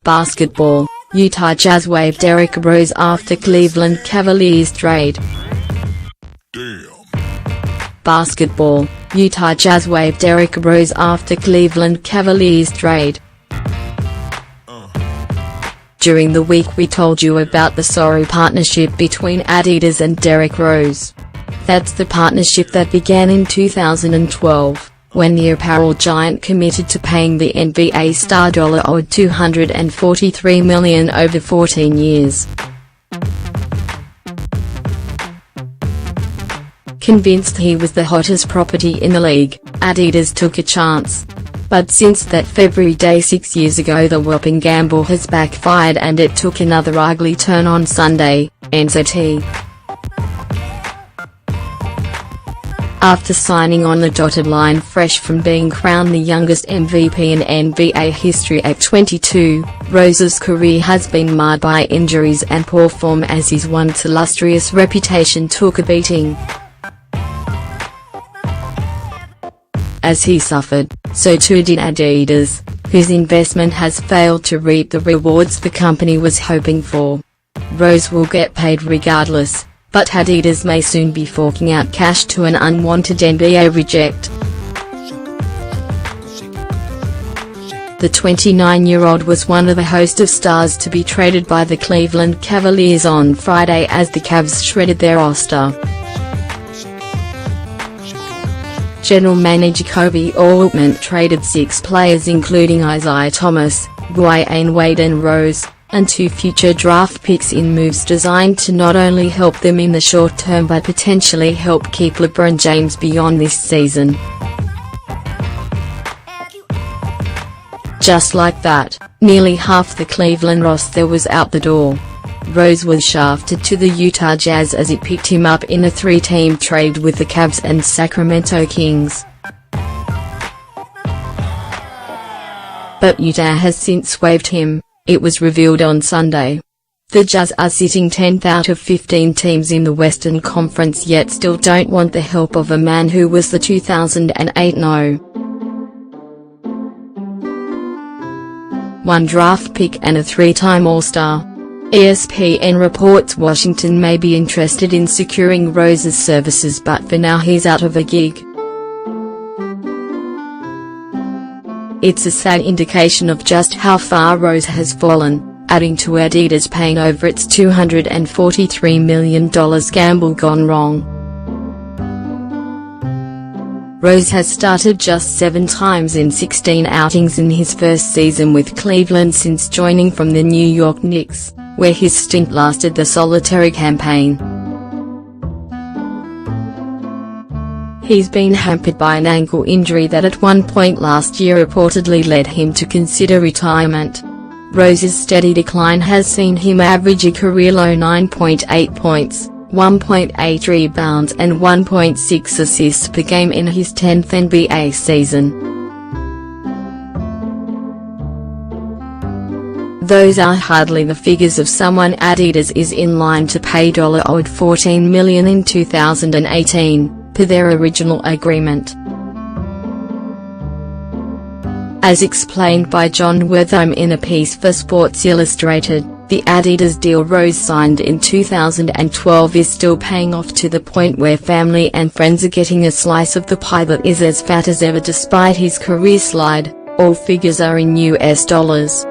Basketball, Utah Jazz waive Derrick Rose after Cleveland Cavaliers trade. Basketball, Utah Jazz waive Derrick Rose after Cleveland Cavaliers trade. During the week we told you about the sorry partnership between Adidas and Derrick Rose. That's the partnership that began in 2012, when the apparel giant committed to paying the NBA star owed $243 million over 14 years. Convinced he was the hottest property in the league, Adidas took a chance. But since that February day 6 years ago, the whopping gamble has backfired and it took another ugly turn on Sunday, NZT. After signing on the dotted line fresh from being crowned the youngest MVP in NBA history at 22, Rose's career has been marred by injuries and poor form as his once illustrious reputation took a beating. As he suffered, so too did Adidas, whose investment has failed to reap the rewards the company was hoping for. Rose will get paid regardless, but Adidas may soon be forking out cash to an unwanted NBA reject. The 29-year-old was one of the host of stars to be traded by the Cleveland Cavaliers on Friday as the Cavs shredded their roster. General manager Kobe Altman traded 6 players including Isaiah Thomas, Dwyane Wade and Rose, and 2 future draft picks in moves designed to not only help them in the short term but potentially help keep LeBron James beyond this season. Just like that, nearly half the Cleveland roster was out the door. Rose was shafted to the Utah Jazz as it picked him up in a 3-team trade with the Cavs and Sacramento Kings. But Utah has since waived him, it was revealed on Sunday. The Jazz are sitting 10th out of 15 teams in the Western Conference yet still don't want the help of a man who was the 2008 No.1 draft pick and a 3-time All-Star. ESPN reports Washington may be interested in securing Rose's services, but for now he's out of a gig. It's a sad indication of just how far Rose has fallen, adding to Adidas paying over its $243 million gamble gone wrong. Rose has started just 7 times in 16 outings in his first season with Cleveland since joining from the New York Knicks, where his stint lasted the solitary campaign. He's been hampered by an ankle injury that at one point last year reportedly led him to consider retirement. Rose's steady decline has seen him average a career-low 9.8 points, 1.8 rebounds and 1.6 assists per game in his 10th NBA season. Those are hardly the figures of someone Adidas is in line to pay owed $14 million in 2018, per their original agreement. As explained by John Wortham in a piece for Sports Illustrated, the Adidas deal Rose signed in 2012 is still paying off to the point where family and friends are getting a slice of the pie that is as fat as ever despite his career slide. All figures are in US dollars.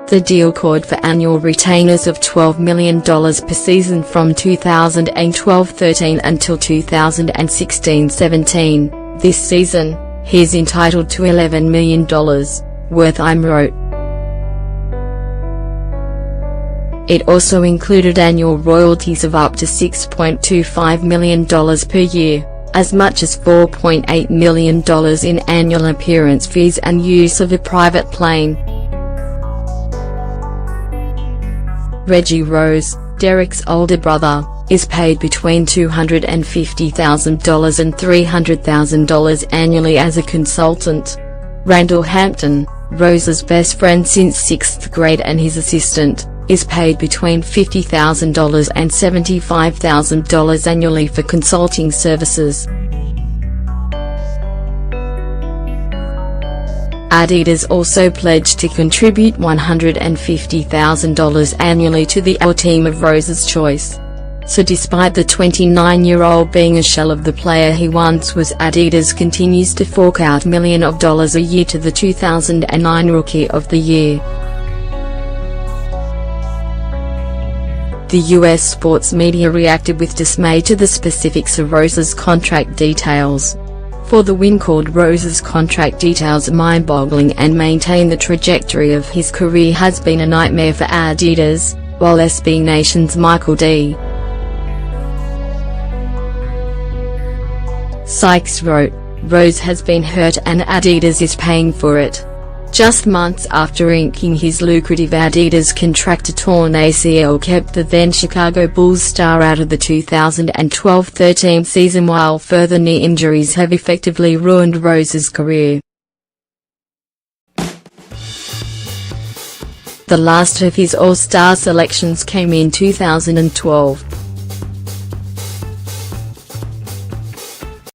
The deal called for annual retainers of $12 million per season from 2012-13 until 2016-17. This season, he's entitled to $11 million, Wortham wrote. It also included annual royalties of up to $6.25 million per year, as much as $4.8 million in annual appearance fees and use of a private plane. Reggie Rose, Derrick's older brother, is paid between $250,000 and $300,000 annually as a consultant. Randall Hampton, Rose's best friend since 6th grade and his assistant, is paid between $50,000 and $75,000 annually for consulting services. Adidas also pledged to contribute $150,000 annually to the team of Rose's choice. So despite the 29-year-old being a shell of the player he once was, Adidas continues to fork out millions of dollars a year to the 2009 Rookie of the Year. The US sports media reacted with dismay to the specifics of Rose's contract details. For the win called Rose's contract details mind-boggling and maintained the trajectory of his career has been a nightmare for Adidas, while SB Nation's Michael D. Sykes wrote, "Rose has been hurt and Adidas is paying for it." Just months after inking his lucrative Adidas contract, a torn ACL kept the then Chicago Bulls star out of the 2012-13 season, while further knee injuries have effectively ruined Rose's career. The last of his All-Star selections came in 2012.